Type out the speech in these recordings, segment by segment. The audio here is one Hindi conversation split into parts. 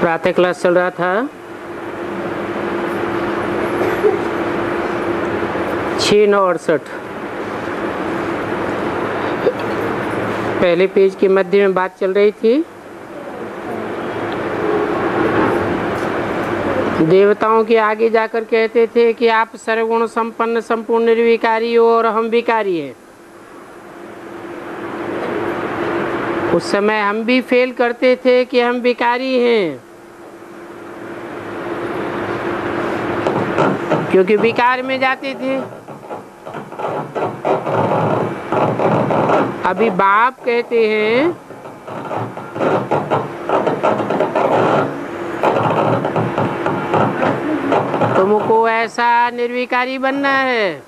प्रातः क्लास चल रहा था। 6/9/68 पहले पेज के मध्य में बात चल रही थी। देवताओं के आगे जाकर कहते थे कि आप सर्वगुण संपन्न संपूर्ण निर्विकारी हो और हम विकारी हैं। उस समय हम भी फेल करते थे कि हम विकारी हैं, क्योंकि विकार में जाते थे। अभी बाप कहते हैं तुमको ऐसा निर्विकारी बनना है।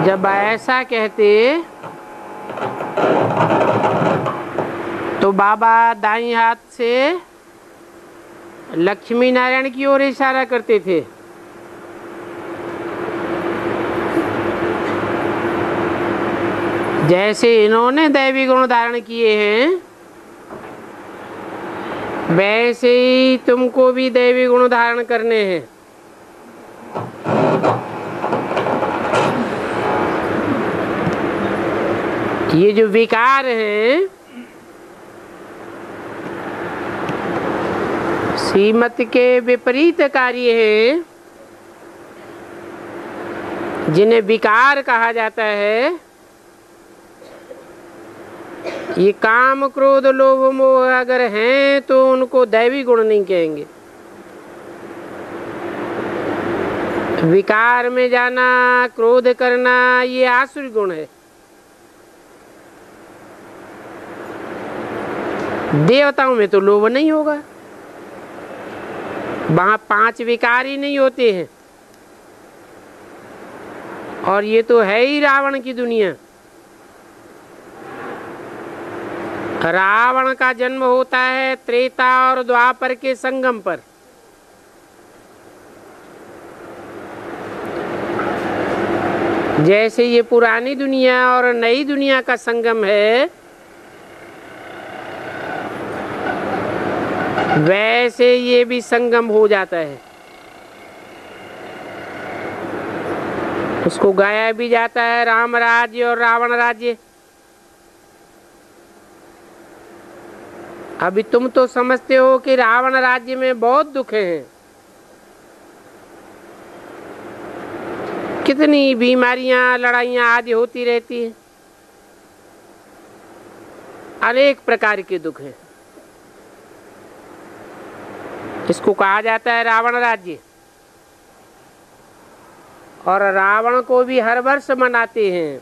जब ऐसा कहते तो बाबा दाईं हाथ से लक्ष्मी नारायण की ओर इशारा करते थे। जैसे इन्होंने दैवी गुण धारण किए हैं, वैसे ही तुमको भी दैवी गुण धारण करने हैं। ये जो विकार हैं, श्रीमत के विपरीत कार्य हैं, जिन्हें विकार कहा जाता है। ये काम क्रोध लोभ मोह अगर हैं तो उनको दैवी गुण नहीं कहेंगे। विकार में जाना, क्रोध करना, ये आसुरी गुण है। देवताओं में तो लोभ नहीं होगा, वहां 5 विकार ही नहीं होते हैं। और ये तो है ही रावण की दुनिया। रावण का जन्म होता है त्रेता और द्वापर के संगम पर। जैसे ये पुरानी दुनिया और नई दुनिया का संगम है, वैसे ये भी संगम हो जाता है। उसको गाया भी जाता है राम राज्य और रावण राज्य। अभी तुम तो समझते हो कि रावण राज्य में बहुत दुख हैं, कितनी बीमारियां, लड़ाइयां आदि होती रहती हैं, अनेक प्रकार के दुख हैं। इसको कहा जाता है रावण राज्य। और रावण को भी हर वर्ष मनाते हैं।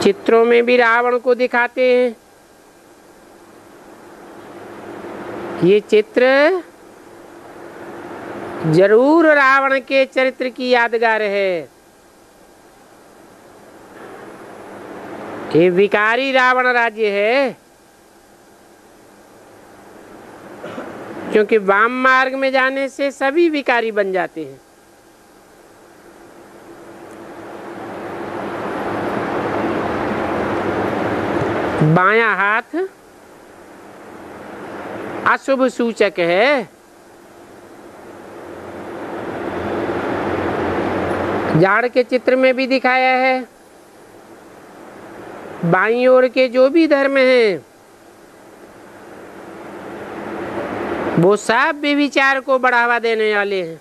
चित्रों में भी रावण को दिखाते हैं। ये चित्र जरूर रावण के चरित्र की यादगार है। ये विकारी रावण राज्य है, क्योंकि वाम मार्ग में जाने से सभी विकारी बन जाते हैं। बायां हाथ अशुभ सूचक है। जाड़ के चित्र में भी दिखाया है। बाईं ओर के जो भी धर्म हैं, वो सब व्यभिचार को बढ़ावा देने वाले हैं।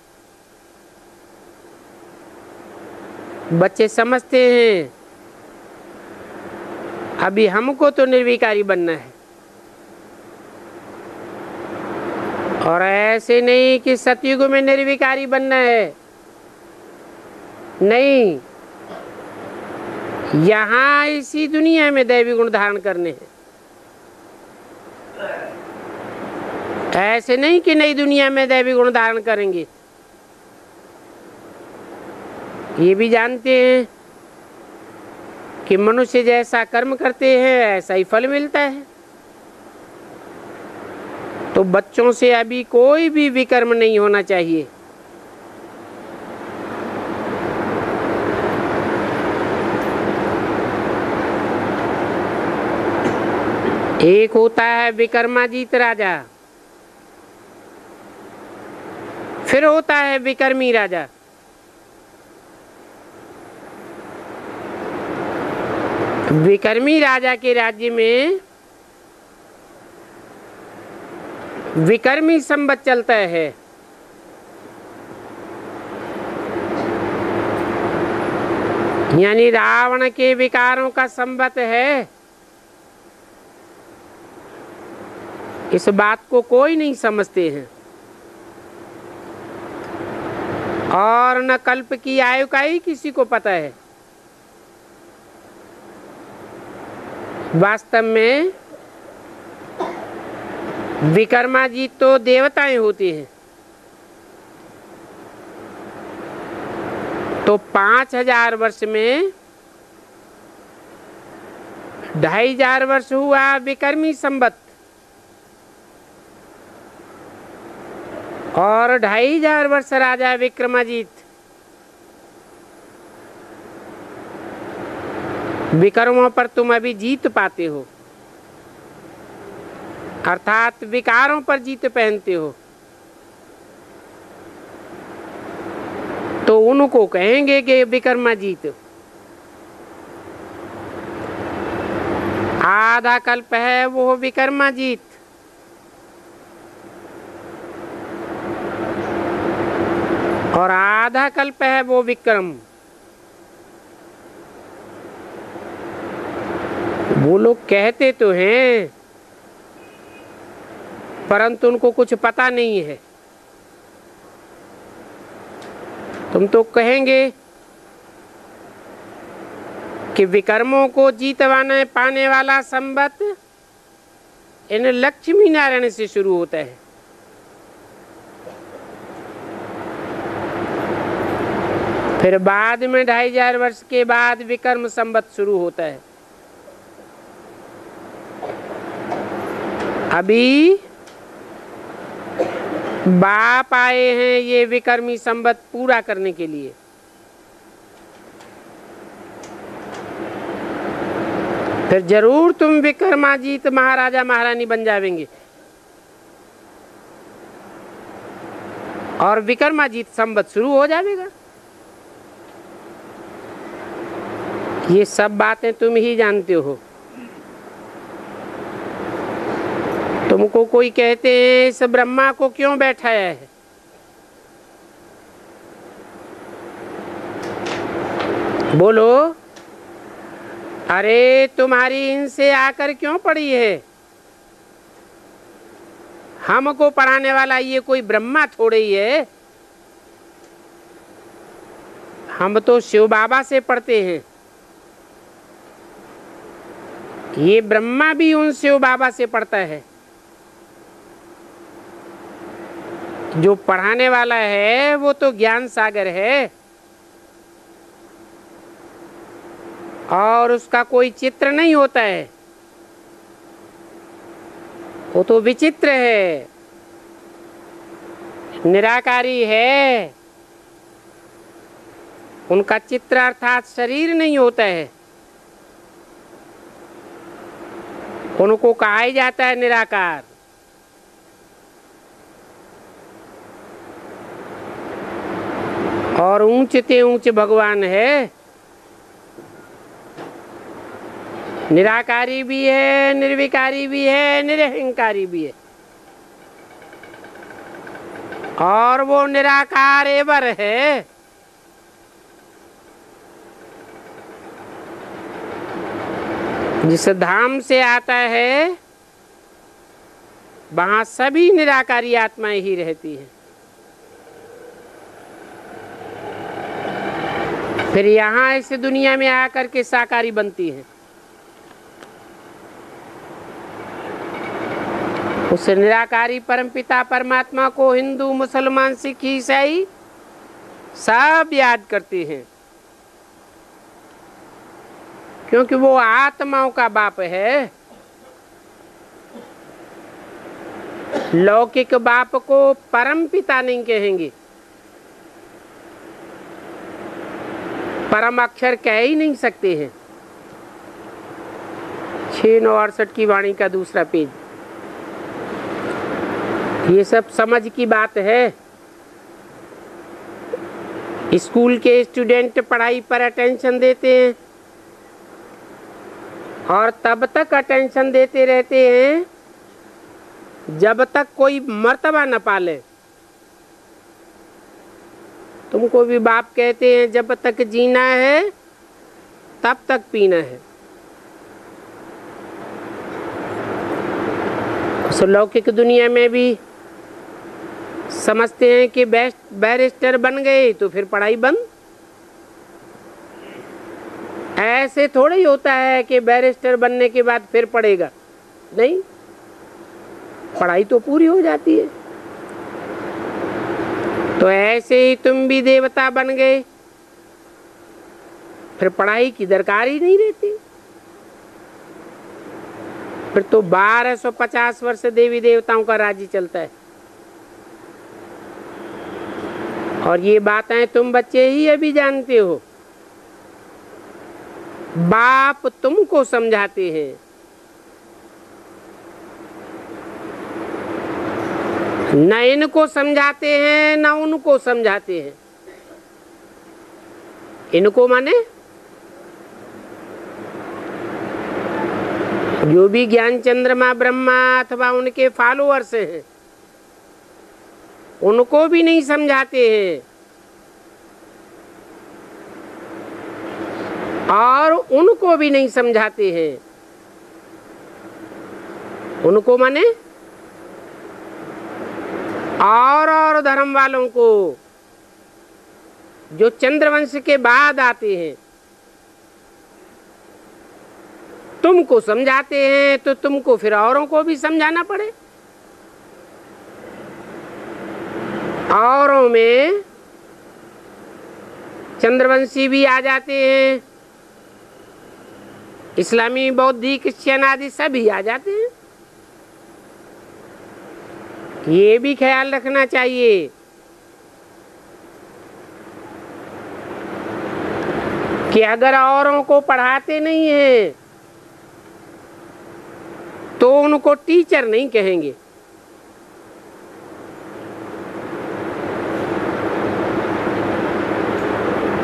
बच्चे समझते हैं अभी हमको तो निर्विकारी बनना है, और ऐसे नहीं कि सतयुग में निर्विकारी बनना है। नहीं, यहाँ इसी दुनिया में दैवी गुण धारण करने हैं। ऐसे नहीं कि नई दुनिया में दैवी गुण धारण करेंगे। ये भी जानते हैं कि मनुष्य जैसा कर्म करते हैं ऐसा ही फल मिलता है। तो बच्चों से अभी कोई भी विकर्म नहीं होना चाहिए। एक होता है विक्रमाजीत राजा, फिर होता है विक्रमी राजा। विक्रमी राजा के राज्य में विक्रमी संवत चलता है। यानी रावण के विकारों का संवत है। इस बात को कोई नहीं समझते हैं। और न कल्प की आयु का ही किसी को पता है। वास्तव में विक्रमाजीत तो देवताएं होती हैं। तो 5000 वर्ष में 2500 वर्ष हुआ विक्रमी संवत, और 2500 वर्ष राजा विक्रमाजीत। विक्रमों पर तुम अभी जीत पाते हो, अर्थात विकारों पर जीत पहनते हो। तो उनको कहेंगे कि विक्रमाजीत। आधा कल्प है वो विक्रमाजीत, और आधा कल्प है वो विक्रम। वो लोग कहते तो हैं, परंतु उनको कुछ पता नहीं है। तुम तो कहेंगे कि विक्रमों को जीतवाने पाने वाला संवत इन लक्ष्मी नारायण से शुरू होता है। फिर बाद में 2500 वर्ष के बाद विक्रम संवत शुरू होता है। अभी बाप आए हैं ये विक्रमी संवत पूरा करने के लिए। फिर जरूर तुम विक्रमाजीत महाराजा महारानी बन जाएंगे, और विक्रमाजीत संवत शुरू हो जाएगा। ये सब बातें तुम ही जानते हो। तुमको कोई कहते हैं इस ब्रह्मा को क्यों बैठाया है, बोलो। अरे तुम्हारी इनसे आकर क्यों पड़ी है? हमको पढ़ाने वाला ये कोई ब्रह्मा थोड़े ही है। हम तो शिव बाबा से पढ़ते हैं। ये ब्रह्मा भी उन शिव बाबा से पढ़ता है। जो पढ़ाने वाला है वो तो ज्ञान सागर है, और उसका कोई चित्र नहीं होता है। वो तो विचित्र है, निराकारी है। उनका चित्र अर्थात शरीर नहीं होता है। उनको कहा ही जाता है निराकार। और ऊंच ते ऊंच भगवान है। निराकारी भी है, निर्विकारी भी है, निरहंकारी भी है। और वो निराकार एवर है। जिस धाम से आता है वहां सभी निराकारी आत्माएं ही रहती हैं। फिर यहाँ इस दुनिया में आकर के साकारी बनती है। उस निराकारी परमपिता परमात्मा को हिंदू, मुसलमान, सिख, ईसाई सब याद करते हैं, क्योंकि वो आत्माओं का बाप है। लौकिक बाप को परम पिता नहीं कहेंगे, परम अक्षर कह ही नहीं सकते हैं। 6/9/68 की वाणी का दूसरा पेज। ये सब समझ की बात है। स्कूल के स्टूडेंट पढ़ाई पर अटेंशन देते हैं और तब तक अटेंशन देते रहते हैं जब तक कोई मर्तबा न पाले। तुमको भी बाप कहते हैं जब तक जीना है तब तक पीना है। तो लौकिक दुनिया में भी समझते हैं कि बैरिस्टर बन गए तो फिर पढ़ाई बंद। ऐसे थोड़ा ही होता है कि बैरिस्टर बनने के बाद फिर पढ़ेगा, नहीं, पढ़ाई तो पूरी हो जाती है। तो ऐसे ही तुम भी देवता बन गए, फिर पढ़ाई की दरकार ही नहीं रहती। फिर तो 1250 वर्ष देवी देवताओं का राज्य चलता है। और ये बातें तुम बच्चे ही अभी जानते हो। बाप तुमको समझाते हैं, न इनको समझाते हैं न उनको समझाते हैं। इनको माने जो भी ज्ञान चंद्रमा ब्रह्मा अथवा उनके फॉलोअर्स हैं, उनको भी नहीं समझाते हैं और उनको भी नहीं समझाते हैं। उनको माने और धर्म वालों को जो चंद्रवंश के बाद आते हैं, तुमको समझाते हैं तो तुमको फिर औरों को भी समझाना पड़े। औरों में चंद्रवंशी भी आ जाते हैं, इस्लामी बौद्धिक क्रिश्चियन आदि सभी आ जाते हैं। ये भी ख्याल रखना चाहिए कि अगर औरों को पढ़ाते नहीं हैं तो उनको टीचर नहीं कहेंगे।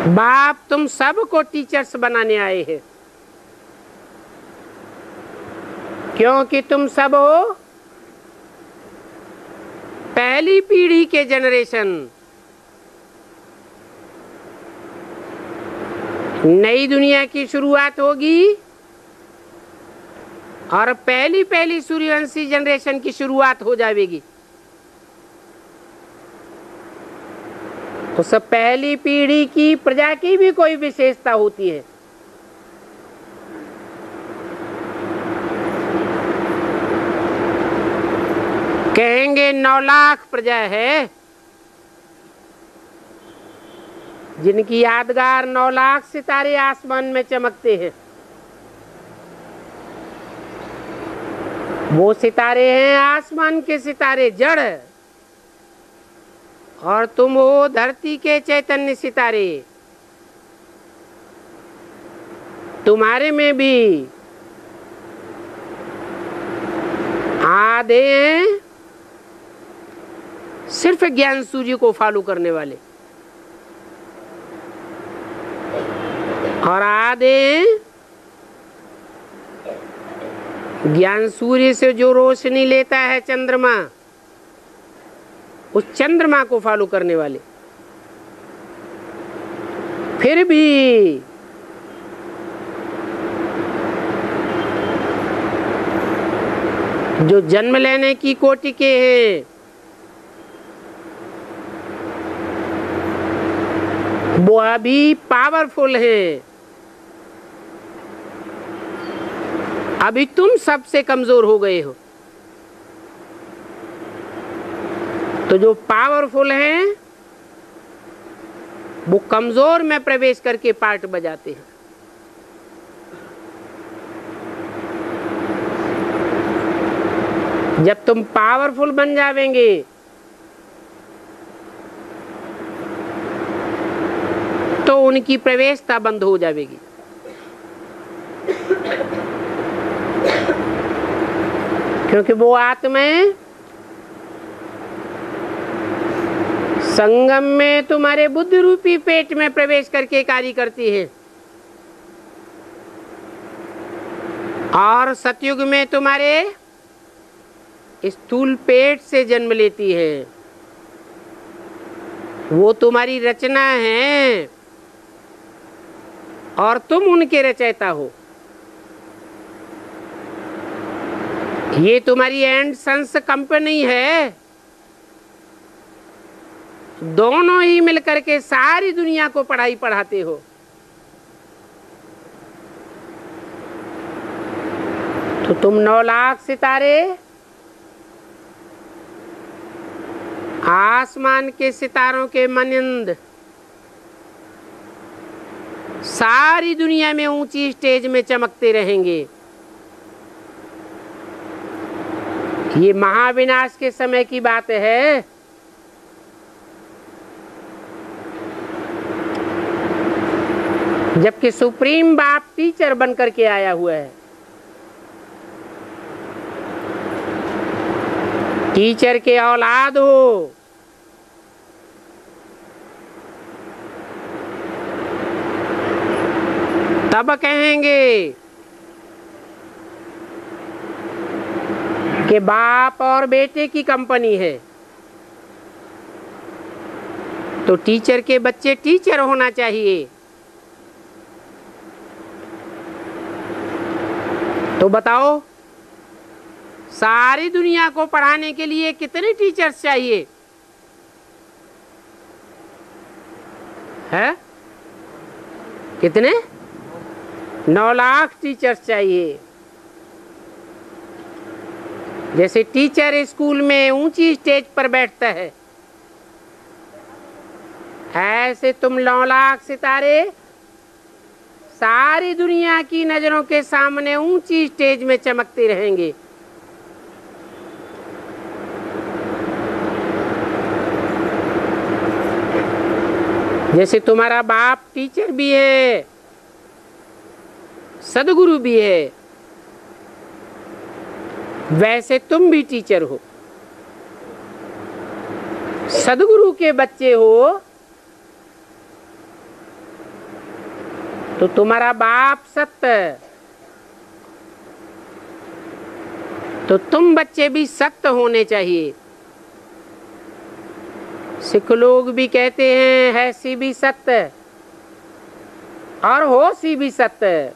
बाप तुम सबको टीचर्स बनाने आए हैं, क्योंकि तुम सब हो पहली पीढ़ी के जनरेशन। नई दुनिया की शुरुआत होगी और पहली सूर्यवंशी जनरेशन की शुरुआत हो जाएगी। तो सब पहली पीढ़ी की प्रजा की भी कोई विशेषता होती है। कहेंगे 9 लाख प्रजा है जिनकी यादगार 9 लाख सितारे आसमान में चमकते हैं। वो सितारे हैं आसमान के सितारे, जड़, और तुम हो धरती के चैतन्य सितारे। तुम्हारे में भी आधे हैं सिर्फ ज्ञान सूर्य को फॉलो करने वाले, और आधे ज्ञान सूर्य से जो रोशनी लेता है चंद्रमा, उस चंद्रमा को फॉलो करने वाले। फिर भी जो जन्म लेने की कोटि के हैं, वो अभी पावरफुल हैं। अभी तुम सबसे कमजोर हो गए हो। तो जो पावरफुल हैं वो कमजोर में प्रवेश करके पार्ट बजाते हैं। जब तुम पावरफुल बन जावेंगे तो उनकी प्रवेशता बंद हो जाएगी। क्योंकि वो आत्माएं संगम में तुम्हारे बुद्धि रूपी पेट में प्रवेश करके कार्य करती है, और सतयुग में तुम्हारे स्थूल पेट से जन्म लेती है। वो तुम्हारी रचना है और तुम उनके रचयिता हो। ये तुम्हारी एंड सन्स कंपनी है। दोनों ही मिलकर के सारी दुनिया को पढ़ाई पढ़ाते हो। तो तुम 9 लाख सितारे आसमान के सितारों के मानंद सारी दुनिया में ऊंची स्टेज में चमकते रहेंगे। ये महाविनाश के समय की बात है। जबकि सुप्रीम बाप टीचर बनकर के आया हुआ है। टीचर के औलाद हो, तब कहेंगे कि बाप और बेटे की कंपनी है। तो टीचर के बच्चे टीचर होना चाहिए। तो बताओ, सारी दुनिया को पढ़ाने के लिए कितने टीचर्स चाहिए? है कितने? 9 लाख टीचर्स चाहिए। जैसे टीचर स्कूल में ऊंची स्टेज पर बैठता है, ऐसे तुम 9 लाख सितारे सारी दुनिया की नजरों के सामने ऊंची स्टेज में चमकते रहेंगे। जैसे तुम्हारा बाप टीचर भी है, सदगुरु भी है, वैसे तुम भी टीचर हो, सदगुरु के बच्चे हो। तो तुम्हारा बाप सत्य, तो तुम बच्चे भी सत्य होने चाहिए। सिख लोग भी कहते हैं है सी भी सत्य और हो सी भी सत्य।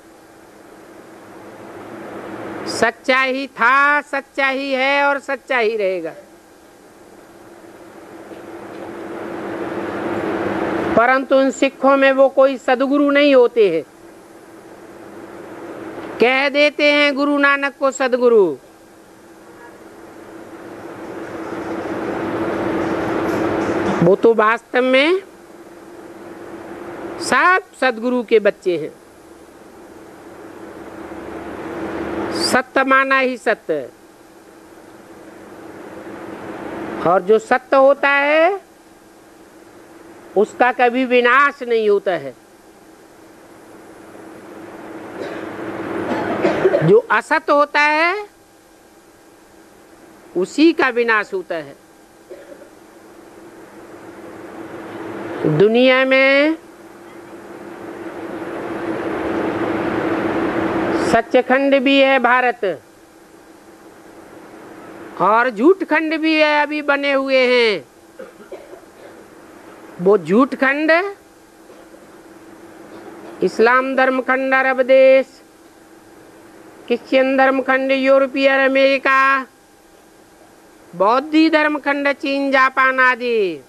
सच्चा ही था, सच्चा ही है और सच्चा ही रहेगा। परंतु उन सिखों में वो कोई सदगुरु नहीं होते हैं। कह देते हैं गुरु नानक को सदगुरु, वो तो वास्तव में सब सदगुरु के बच्चे हैं। सत्य माना ही सत्य, और जो सत्य होता है उसका कभी विनाश नहीं होता है। जो असत्य होता है उसी का विनाश होता है। दुनिया में सच्चखंड भी है भारत, और झूठ खंड भी है, अभी बने हुए हैं। वो झूठ खंड इस्लाम धर्म खंड अरब देश, क्रिश्चियन धर्म खंड यूरोपियन अमेरिका, बौद्धी धर्म खंड चीन जापान आदि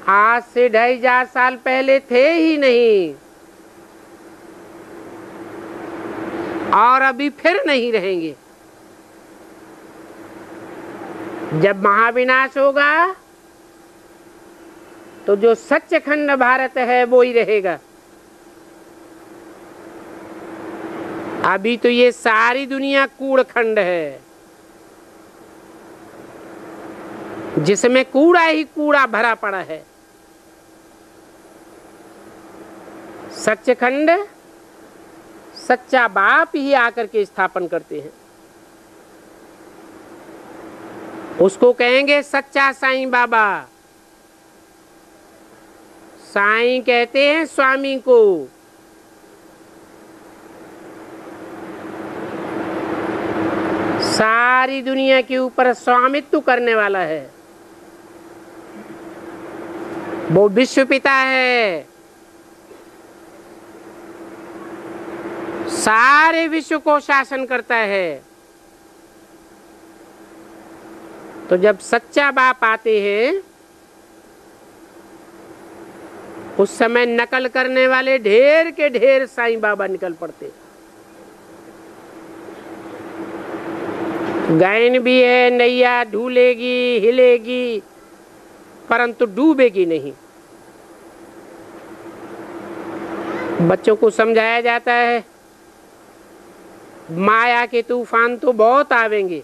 आज से 2500 साल पहले थे ही नहीं, और अभी फिर नहीं रहेंगे। जब महाविनाश होगा तो जो सच्चखंड भारत है वो ही रहेगा। अभी तो ये सारी दुनिया कूड़ खंड है, जिसमें कूड़ा ही कूड़ा भरा पड़ा है। सच्चा बाप ही आकर के स्थापन करते हैं। उसको कहेंगे सच्चा साईं बाबा। साईं कहते हैं स्वामी को। सारी दुनिया के ऊपर स्वामित्व करने वाला है, वो विश्व पिता है। सारे विश्व को शासन करता है। तो जब सच्चा बाप आते हैं उस समय नकल करने वाले ढेर के ढेर साईं बाबा निकल पड़ते। गायन भी है, नैया ढूलेगी हिलेगी परंतु डूबेगी नहीं। बच्चों को समझाया जाता है माया के तूफान तो बहुत आवेंगे,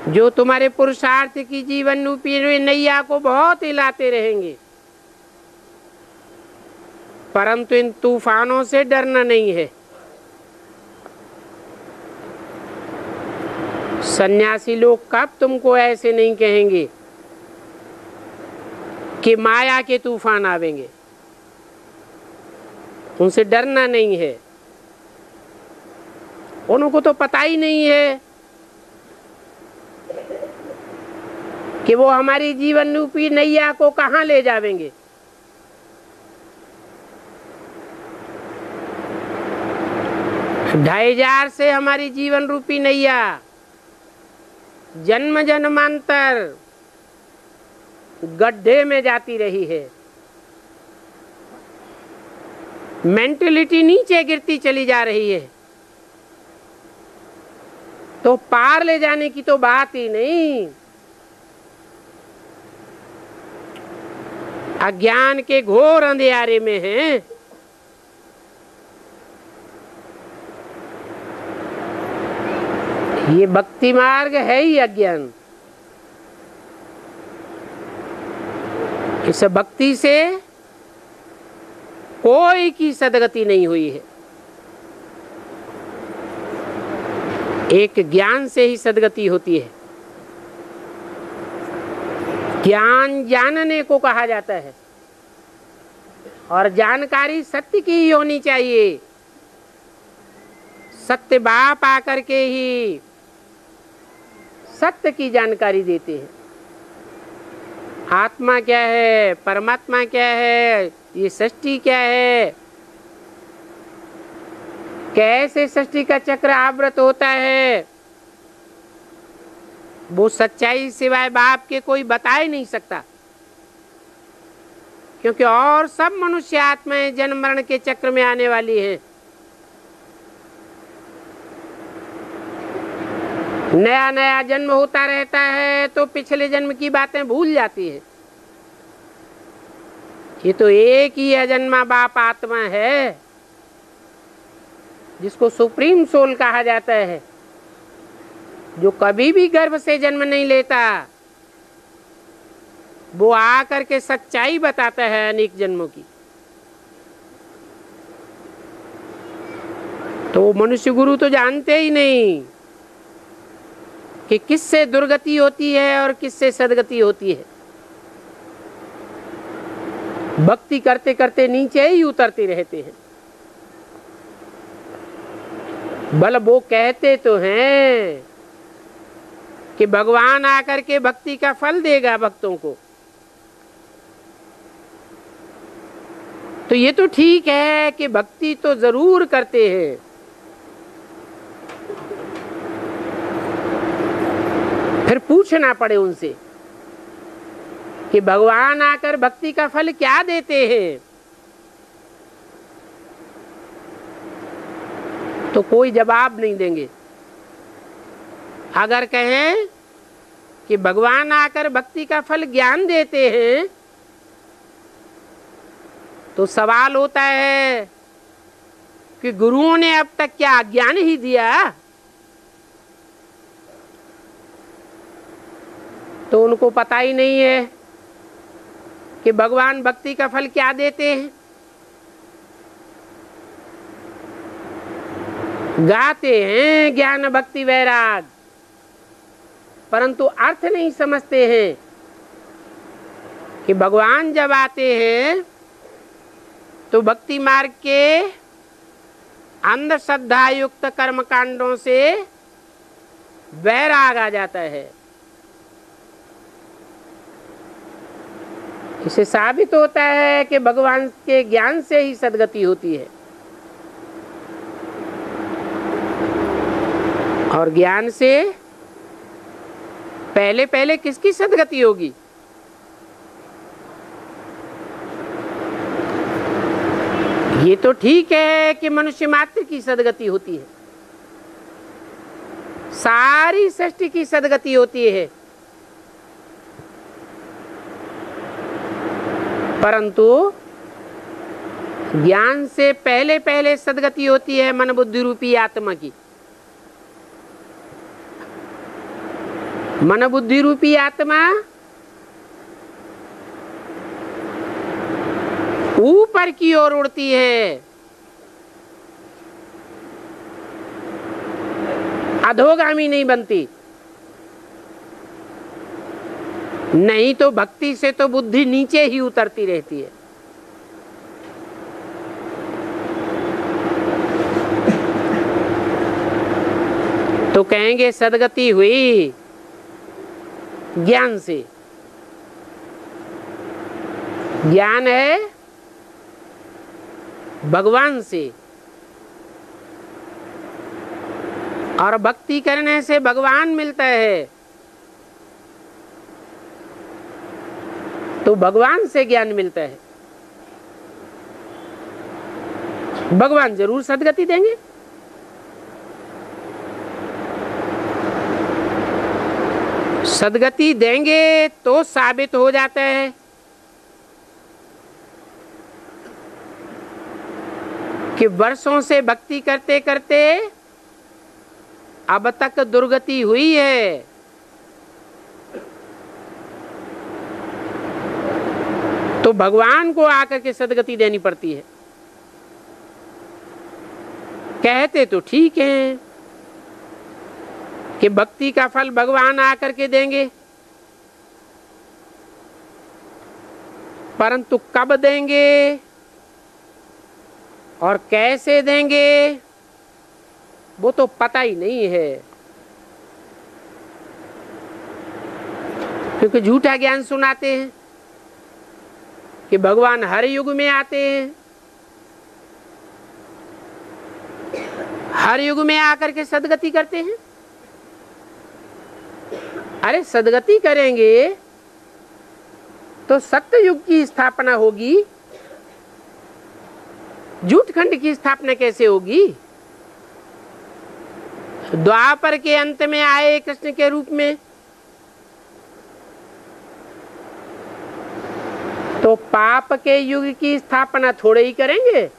जो तुम्हारे पुरुषार्थ की जीवन रूपी नैया को बहुत हिलाते रहेंगे, परंतु इन तूफानों से डरना नहीं है। सन्यासी लोग कब तुमको ऐसे नहीं कहेंगे कि माया के तूफान आवेंगे, उनसे डरना नहीं है। उनको तो पता ही नहीं है कि वो हमारी जीवन रूपी नैया को कहां ले जावेंगे। ढाई हजार से हमारी जीवन रूपी नैया जन्म जन्मांतर गड्ढे में जाती रही है। मेंटलिटी नीचे गिरती चली जा रही है, तो पार ले जाने की तो बात ही नहीं। अज्ञान के घोर अंधेरे में हैं। ये भक्ति मार्ग है ही अज्ञान। इस भक्ति से कोई की सदगति नहीं हुई है, एक ज्ञान से ही सदगति होती है। ज्ञान जानने को कहा जाता है और जानकारी सत्य की ही होनी चाहिए। सत्य बाप आकर के ही सत्य की जानकारी देते हैं। आत्मा क्या है, परमात्मा क्या है, ये सृष्टि क्या है, कैसे सृष्टि का चक्र आवृत होता है, वो सच्चाई सिवाय बाप के कोई बता ही नहीं सकता। क्योंकि और सब मनुष्य आत्माएं जन्म मरण के चक्र में आने वाली हैं। नया नया जन्म होता रहता है तो पिछले जन्म की बातें भूल जाती है। ये तो एक ही अजन्मा बाप आत्मा है जिसको सुप्रीम सोल कहा जाता है, जो कभी भी गर्भ से जन्म नहीं लेता। वो आकर के सच्चाई बताता है अनेक जन्मों की। तो मनुष्य गुरु तो जानते ही नहीं कि किससे दुर्गति होती है और किससे सदगति होती है। भक्ति करते करते नीचे ही उतरते रहते हैं। भले वो कहते तो हैं कि भगवान आकर के भक्ति का फल देगा भक्तों को, तो ये तो ठीक है कि भक्ति तो जरूर करते हैं, फिर पूछना पड़े उनसे कि भगवान आकर भक्ति का फल क्या देते हैं, तो कोई जवाब नहीं देंगे। अगर कहें कि भगवान आकर भक्ति का फल ज्ञान देते हैं, तो सवाल होता है कि गुरुओं ने अब तक क्या ज्ञान ही दिया? तो उनको पता ही नहीं है कि भगवान भक्ति का फल क्या देते हैं। गाते हैं ज्ञान भक्ति वैराग, परंतु अर्थ नहीं समझते हैं कि भगवान जब आते हैं तो भक्ति मार्ग के अंधश्रद्धा युक्त कर्म कांडों से वैराग आ जाता है। इसे साबित होता है कि भगवान के ज्ञान से ही सद्गति होती है, और ज्ञान से पहले पहले किसकी सद्गति होगी? ये तो ठीक है कि मनुष्य मात्र की सद्गति होती है, सारी सृष्टि की सद्गति होती है, परंतु ज्ञान से पहले पहले सद्गति होती है मन बुद्धि रूपी आत्मा की। मन बुद्धि रूपी आत्मा ऊपर की ओर उड़ती है, अधोगामी नहीं बनती। नहीं तो भक्ति से तो बुद्धि नीचे ही उतरती रहती है। तो कहेंगे सद्गति हुई ज्ञान से। ज्ञान है भगवान से, और भक्ति करने से भगवान मिलता है। तो भगवान से ज्ञान मिलता है, भगवान जरूर सद्गति देंगे। सद्गति देंगे तो साबित हो जाता है कि वर्षों से भक्ति करते करते अब तक दुर्गति हुई है। तो भगवान को आकर के सद्गति देनी पड़ती है। कहते तो ठीक है कि भक्ति का फल भगवान आकर के देंगे, परंतु कब देंगे और कैसे देंगे वो तो पता ही नहीं है, क्योंकि झूठा ज्ञान सुनाते हैं कि भगवान हर युग में आते हैं, हर युग में आकर के सद्गति करते हैं। अरे सद्गति करेंगे तो सत्य युग की स्थापना होगी, झूठ खंड की स्थापना कैसे होगी? द्वापर के अंत में आए कृष्ण के रूप में, तो पाप के युग की स्थापना थोड़े ही करेंगे।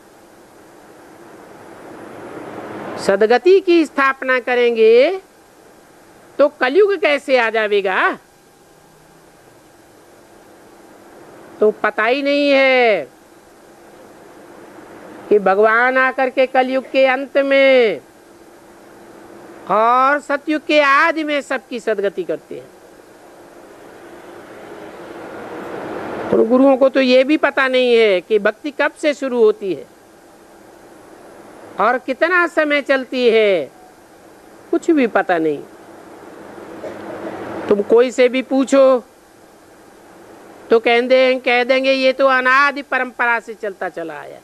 सद्गति की स्थापना करेंगे तो कलयुग कैसे आ जाएगा? तो पता ही नहीं है कि भगवान आकर के कलयुग के अंत में और सतयुग के आदि में सबकी सद्गति करते हैं। और गुरुओं को तो ये भी पता नहीं है कि भक्ति कब से शुरू होती है और कितना समय चलती है, कुछ भी पता नहीं। तुम कोई से भी पूछो तो कह देंगे ये तो अनादि परंपरा से चलता चला आया,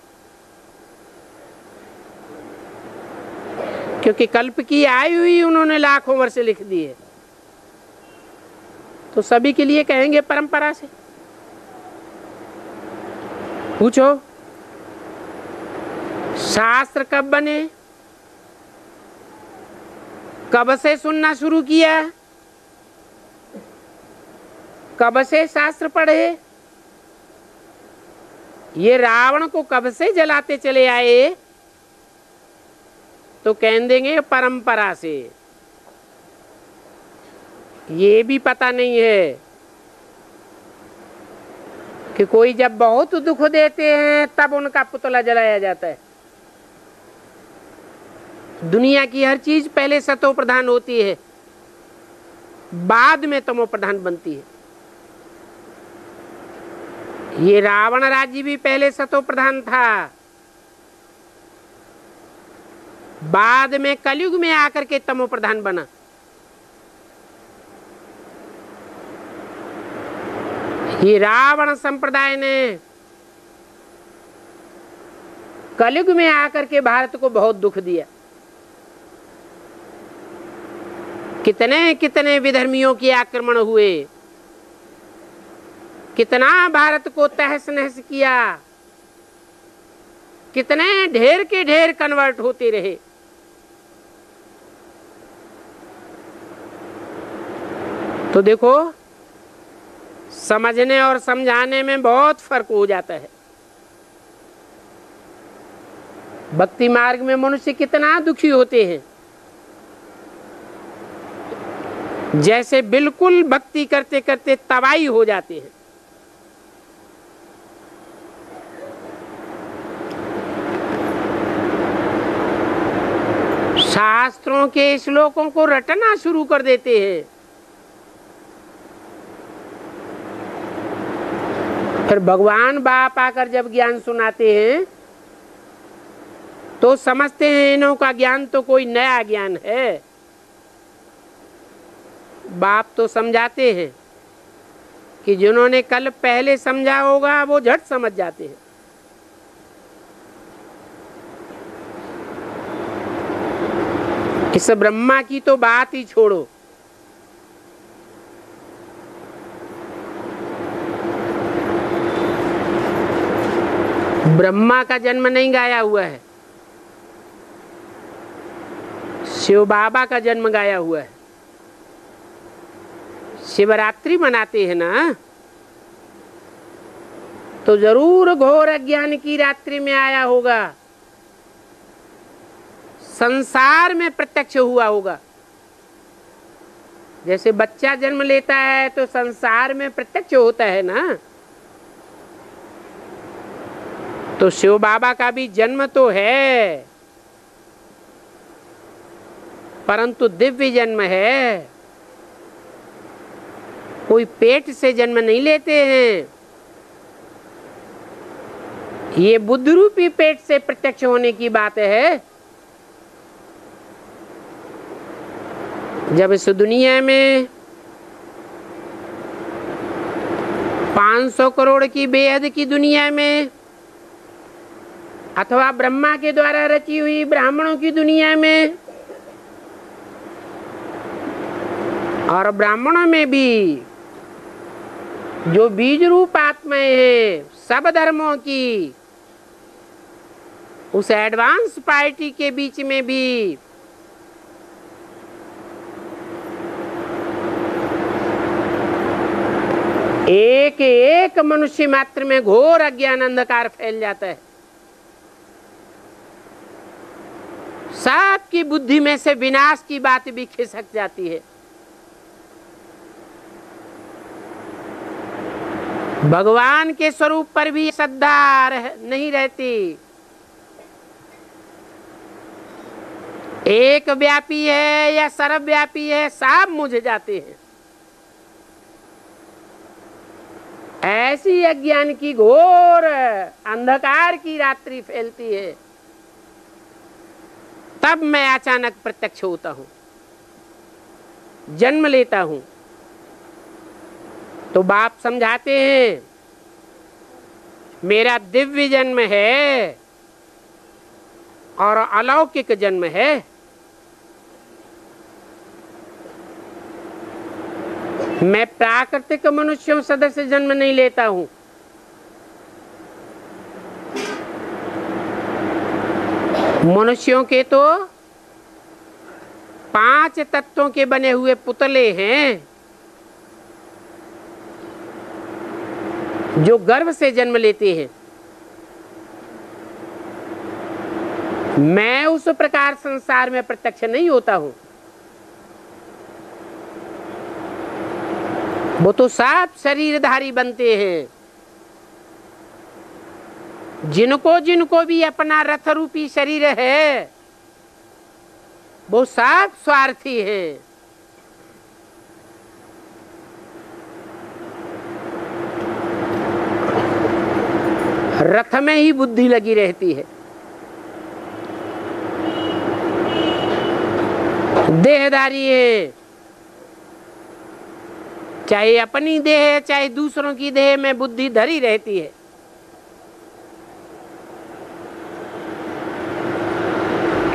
क्योंकि कल्प की आयु ही उन्होंने लाखों वर्ष लिख दी है। तो सभी के लिए कहेंगे परंपरा से। पूछो शास्त्र कब बने, कब से सुनना शुरू किया, कब से शास्त्र पढ़े, ये रावण को कब से जलाते चले आए, तो कह देंगे परंपरा से। ये भी पता नहीं है कि कोई जब बहुत दुख देते हैं तब उनका पुतला जलाया जाता है। दुनिया की हर चीज पहले सतो प्रधान होती है, बाद में तमो प्रधान बनती है। ये रावण राज्य भी पहले सतो प्रधान था, बाद में कलयुग में आकर के तमो प्रधान बना। ये रावण संप्रदाय ने कलयुग में आकर के भारत को बहुत दुख दिया। कितने कितने विधर्मियों के आक्रमण हुए, कितना भारत को तहस नहस किया, कितने ढेर के ढेर कन्वर्ट होते रहे। तो देखो, समझने और समझाने में बहुत फर्क हो जाता है। भक्ति मार्ग में मनुष्य कितना दुखी होते हैं, जैसे बिल्कुल भक्ति करते करते तबाही हो जाते हैं। शास्त्रों के श्लोकों को रटना शुरू कर देते हैं, फिर भगवान बाप आकर जब ज्ञान सुनाते हैं तो समझते हैं इन्हों का ज्ञान तो कोई नया ज्ञान है। बाप तो समझाते हैं कि जिन्होंने कल पहले समझा होगा वो झट समझ जाते हैं। इस ब्रह्मा की तो बात ही छोड़ो, ब्रह्मा का जन्म नहीं गाया हुआ है, शिव बाबा का जन्म गाया हुआ है। शिवरात्रि मनाते हैं ना, तो जरूर घोर अज्ञान की रात्रि में आया होगा, संसार में प्रत्यक्ष हुआ होगा। जैसे बच्चा जन्म लेता है तो संसार में प्रत्यक्ष होता है ना, तो शिव बाबा का भी जन्म तो है, परंतु दिव्य जन्म है। कोई पेट से जन्म नहीं लेते हैं, ये बुद्ध रूपी पेट से प्रत्यक्ष होने की बात है। जब इस दुनिया में 500 करोड़ की बेहद की दुनिया में, अथवा ब्रह्मा के द्वारा रची हुई ब्राह्मणों की दुनिया में, और ब्राह्मणों में भी जो बीज रूप आत्माएं हैं सब धर्मों की, उस एडवांस पार्टी के बीच में भी एक एक मनुष्य मात्र में घोर अज्ञान अंधकार फैल जाता है। सबकी बुद्धि में से विनाश की बात भी खिसक जाती है। भगवान के स्वरूप पर भी श्रद्धा नहीं रहती। एक व्यापी है या सर्वव्यापी है, सब मुझ जाते हैं। ऐसी अज्ञान की घोर अंधकार की रात्रि फैलती है, तब मैं अचानक प्रत्यक्ष होता हूं, जन्म लेता हूं। तो बाप समझाते हैं मेरा दिव्य जन्म है और अलौकिक जन्म है। मैं प्राकृतिक मनुष्यों सदस्य जन्म नहीं लेता हूं, मनुष्यों के तो 5 तत्वों के बने हुए पुतले हैं जो गर्भ से जन्म लेते हैं। मैं उस प्रकार संसार में प्रत्यक्ष नहीं होता हूं। वो तो सब शरीरधारी बनते हैं। जिनको जिनको भी अपना रथ रूपी शरीर है, वो सब स्वार्थी हैं। रथ में ही बुद्धि लगी रहती है। देहधारी है, चाहे अपनी देह है चाहे दूसरों की देह में बुद्धि धरी रहती है।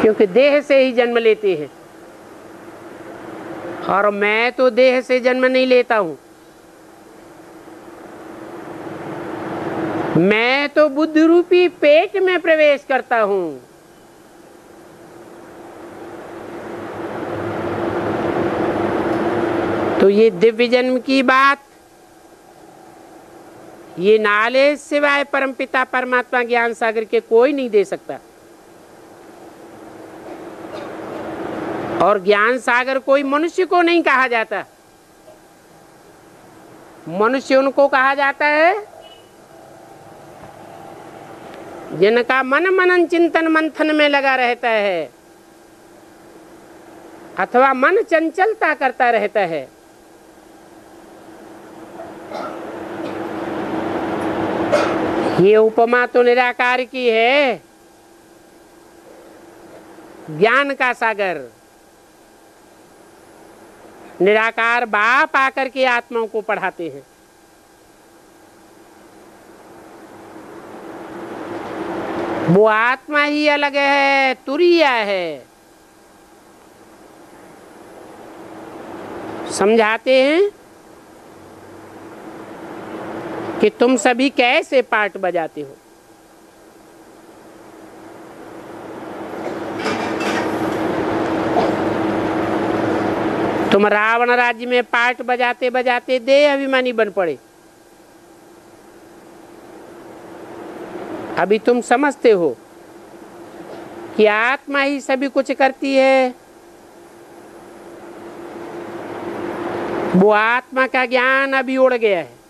क्योंकि देह से ही जन्म लेते हैं, और मैं तो देह से जन्म नहीं लेता हूं, मैं तो बुद्धि रूपी पेट में प्रवेश करता हूं। तो ये दिव्य जन्म की बात, ये नॉलेज सिवाय परमपिता परमात्मा ज्ञान सागर के कोई नहीं दे सकता। और ज्ञान सागर कोई मनुष्य को नहीं कहा जाता, मनुष्य उनको कहा जाता है जिनका मन मनन चिंतन मंथन में लगा रहता है, अथवा मन चंचलता करता रहता है। ये उपमा तो निराकार की है, ज्ञान का सागर। निराकार बाप आकर के आत्माओं को पढ़ाते हैं। वो आत्मा ही अलग है, तुरीय है। समझाते हैं कि तुम सभी कैसे पार्ट बजाते हो। तुम रावण राज्य में पार्ट बजाते बजाते देह अभिमानी बन पड़े। अभी तुम समझते हो कि आत्मा ही सभी कुछ करती है। वो आत्मा का ज्ञान अभी उड़ गया है।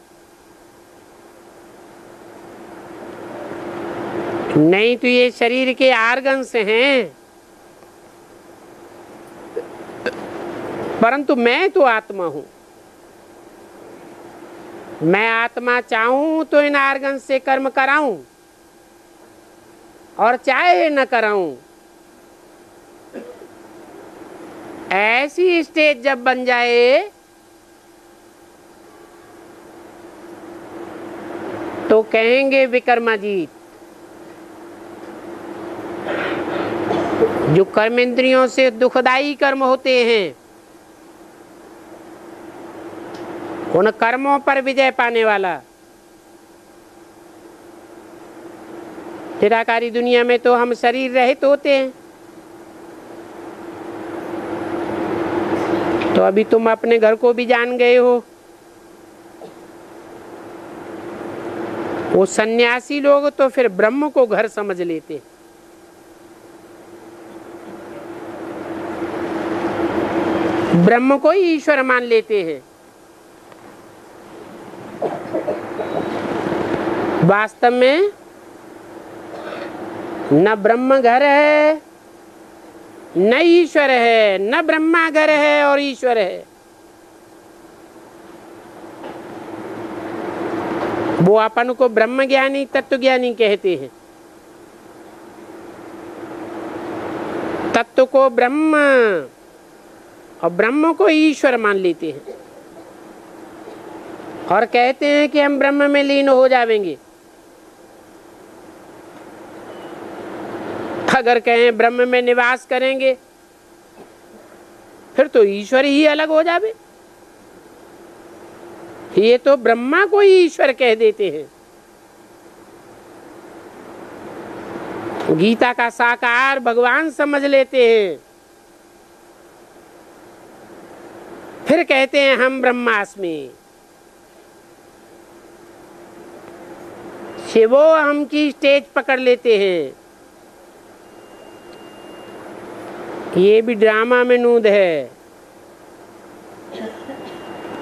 नहीं तो ये शरीर के आर्गन्स हैं, परंतु मैं तो आत्मा हूं। मैं आत्मा चाहूं तो इन आर्गन से कर्म कराऊं, और चाहे न कराऊं। ऐसी स्टेज जब बन जाए तो कहेंगे विक्रमाजीत, जो कर्मेंद्रियों से दुखदाई कर्म होते हैं, उन कर्मों पर विजय पाने वाला। निराकारी दुनिया में तो हम शरीर रहित होते हैं। तो अभी तुम अपने घर को भी जान गए हो। वो सन्यासी लोग तो फिर ब्रह्म को घर समझ लेते, ब्रह्म को ही ईश्वर मान लेते हैं। वास्तव में न ब्रह्म घर है न ईश्वर है, न ब्रह्मा घर है और ईश्वर है। वो अपन को ब्रह्म ज्ञानी तत्व ज्ञानी कहते हैं। तत्व को ब्रह्म और ब्रह्म को ईश्वर मान लेते हैं, और कहते हैं कि हम ब्रह्म में लीन हो जाएंगे। अगर कहें ब्रह्म में निवास करेंगे, फिर तो ईश्वर ही अलग हो जावे। ये तो ब्रह्मा को ही ईश्वर कह देते हैं। गीता का साकार भगवान समझ लेते हैं, फिर कहते हैं हम ब्रह्मास्मि। शिवो हम की स्टेज पकड़ लेते हैं। ये भी ड्रामा में नूद है।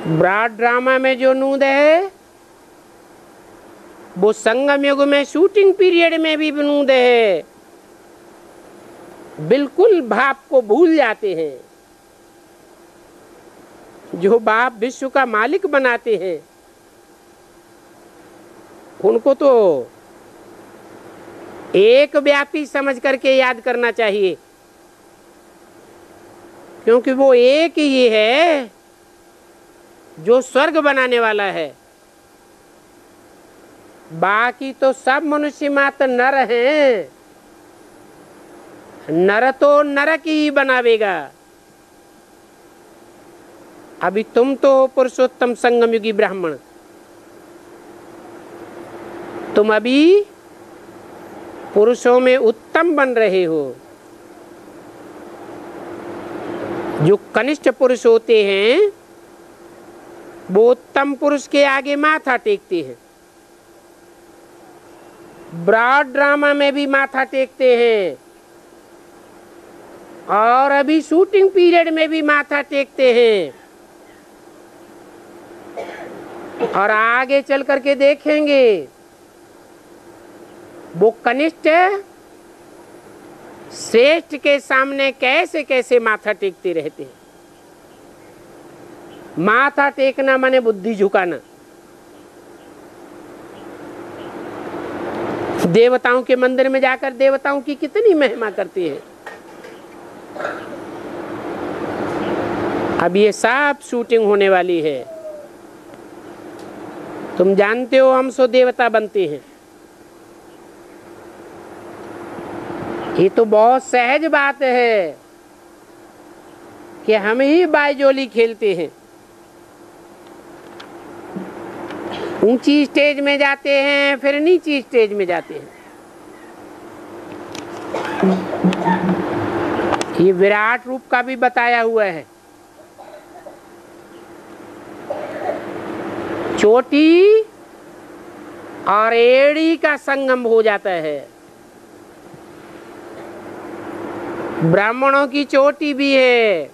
ब्रॉड ड्रामा में जो नूद है वो संगम युग में शूटिंग पीरियड में भी नूद है। बिल्कुल भाव को भूल जाते हैं। जो बाप विश्व का मालिक बनाते हैं उनको तो एक व्यापी समझ करके याद करना चाहिए, क्योंकि वो एक ही है जो स्वर्ग बनाने वाला है। बाकी तो सब मनुष्य मात्र नर हैं। नर तो नरक ही बनावेगा। अभी तुम तो पुरुषोत्तम संगम युगी ब्राह्मण, तुम अभी पुरुषों में उत्तम बन रहे हो। जो कनिष्ठ पुरुष होते हैं वो उत्तम पुरुष के आगे माथा टेकते हैं, ब्रॉड ड्रामा में भी माथा टेकते हैं, और अभी शूटिंग पीरियड में भी माथा टेकते हैं। और आगे चल करके देखेंगे वो कनिष्ठ श्रेष्ठ के सामने कैसे कैसे माथा टेकते रहते हैं। माथा टेकना माने बुद्धि झुकाना। देवताओं के मंदिर में जाकर देवताओं की कितनी महिमा करती है। अब ये सब शूटिंग होने वाली है। तुम जानते हो हम सो देवता बनते हैं। ये तो बहुत सहज बात है कि हम ही बायजोली खेलते हैं, ऊंची स्टेज में जाते हैं फिर नीची स्टेज में जाते हैं। ये विराट रूप का भी बताया हुआ है। चोटी और एड़ी का संगम हो जाता है। ब्राह्मणों की चोटी भी है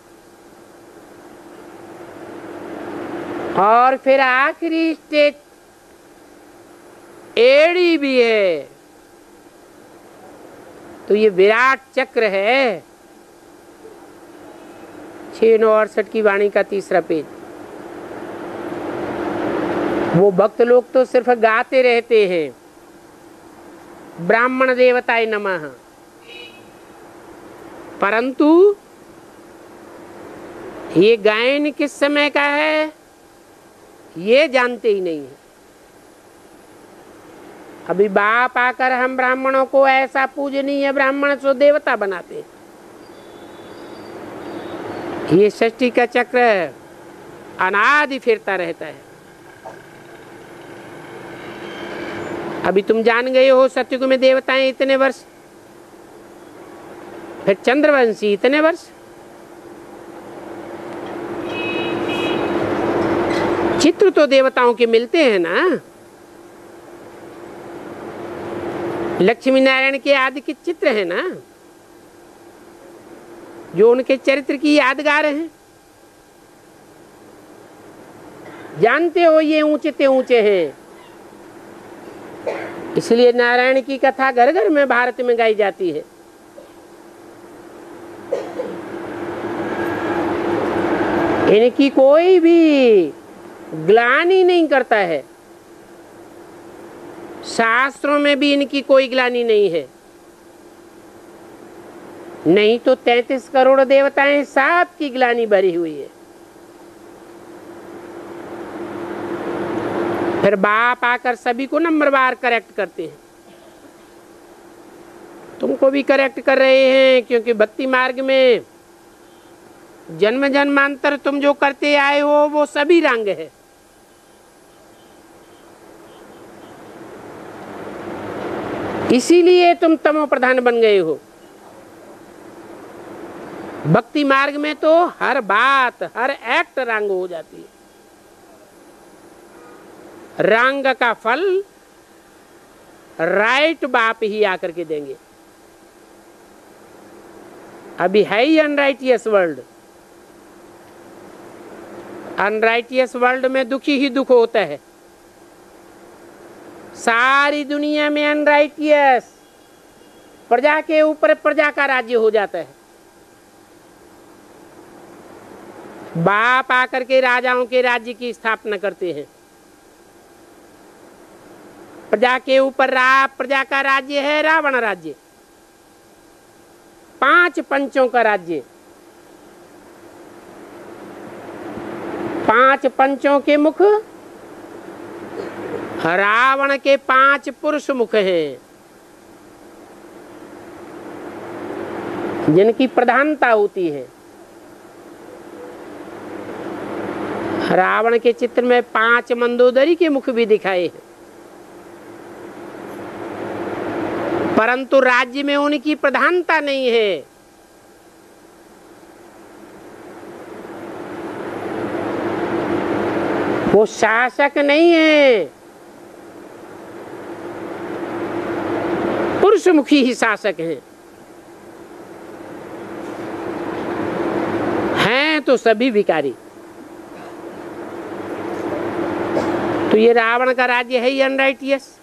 और फिर आखिरी स्टेज एड़ी भी है। तो ये विराट चक्र है। 668 की वाणी का 3रा पेज। वो भक्त लोग तो सिर्फ गाते रहते हैं ब्राह्मण देवताय नमः, परंतु ये गायन किस समय का है ये जानते ही नहीं है। अभी बाप आकर हम ब्राह्मणों को ऐसा पूजनीय ब्राह्मण सो देवता बनाते हैं। ये सृष्टि का चक्र अनादि फिरता रहता है। अभी तुम जान गए हो सतयुग में देवताएं इतने वर्ष, फिर चंद्रवंशी इतने वर्ष। चित्र तो देवताओं के मिलते हैं ना। लक्ष्मी नारायण के आदि के चित्र है ना, जो उनके चरित्र की यादगार हैं। जानते हो ये ऊंचे ऊंचे हैं, इसलिए नारायण की कथा घर घर में भारत में गाई जाती है। इनकी कोई भी ग्लानि नहीं करता है। शास्त्रों में भी इनकी कोई ग्लानि नहीं है। नहीं तो 33 करोड़ देवताएं सब की ग्लानि भरी हुई है। फिर बाप आकर सभी को नंबरवार करेक्ट करते हैं। तुमको भी करेक्ट कर रहे हैं, क्योंकि भक्ति मार्ग में जन्म जन्मांतर तुम जो करते आए हो वो सभी रंग है। इसीलिए तुम तमो प्रधान बन गए हो। भक्ति मार्ग में तो हर बात हर एक्ट रंग हो जाती है। रंग का फल राइट बाप ही आकर के देंगे। अभी है ही अनराइटियस वर्ल्ड। अनराइटियस वर्ल्ड में दुखी ही दुख होता है। सारी दुनिया में अनराइटियस, प्रजा के ऊपर प्रजा का राज्य हो जाता है। बाप आकर के राजाओं के राज्य की स्थापना करते हैं। प्रजा के ऊपर प्रजा का राज्य है रावण राज्य, 5 पंचों का राज्य। 5 पंचों के मुख, रावण के 5 पुरुष मुख हैं, जिनकी प्रधानता होती है। रावण के चित्र में 5 मंदोदरी के मुख भी दिखाए हैं, परंतु राज्य में उनकी प्रधानता नहीं है। वो शासक नहीं है, पुरुषमुखी ही शासक हैं। हैं तो सभी भिखारी। तो ये रावण का राज्य है ही अनराइटियस।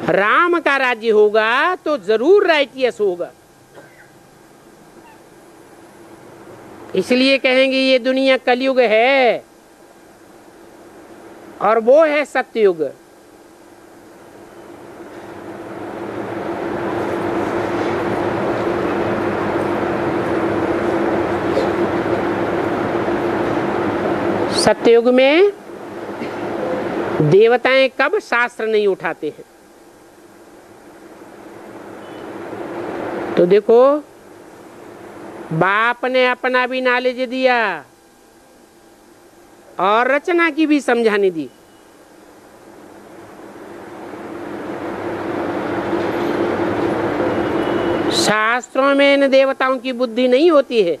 राम का राज्य होगा तो जरूर राइटियस होगा। इसलिए कहेंगे ये दुनिया कलयुग है और वो है सत्ययुग। सत्ययुग में देवताएं कब शास्त्र नहीं उठाते हैं। तो देखो, बाप ने अपना भी नॉलेज दिया और रचना की भी समझाने दी। शास्त्रों में इन देवताओं की बुद्धि नहीं होती है।